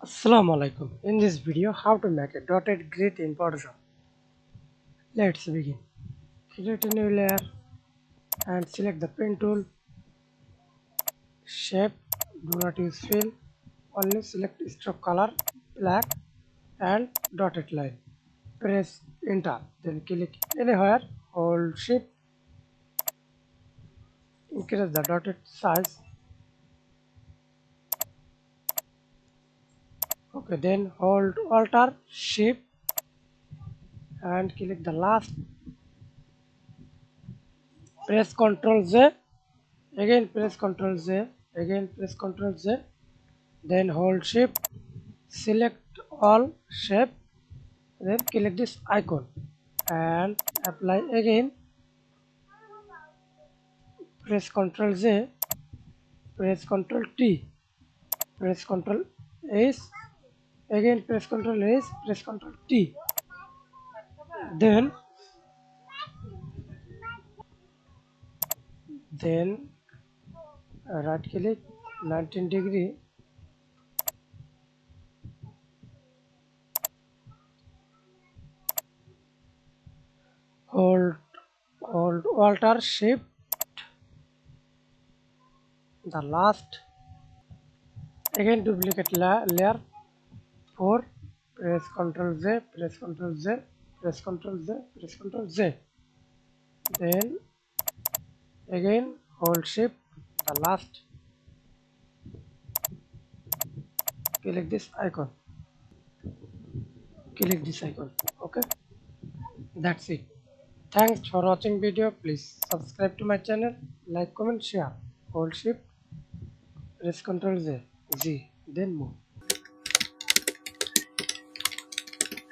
Assalamu Walaikum. In this video, how to make a dotted grid in Photoshop. Let's begin. Create a new layer and select the pen tool. Shape, do not use fill. Only select stroke color, black and dotted line. Press enter. Then click anywhere. Hold shift. Increase the dotted size. Okay, then hold Alt shift and click the last. Press Ctrl Z. Again press Ctrl Z. Again press Ctrl Z. Then hold shift, select all shape, then click this icon and apply again. Press Ctrl Z, press Ctrl T, press Ctrl S, again press Ctrl S, press Ctrl T. Then right click 19 degree, hold Alt shift, the last, again duplicate layer 4, press Ctrl Z, press Ctrl Z, press Ctrl Z, press Ctrl Z. Then again hold shift, the last, click this icon, click this icon. Okay, that's it. Thanks for watching video. Please subscribe to my channel, like, comment, share. Hold shift, press Ctrl Z, then move.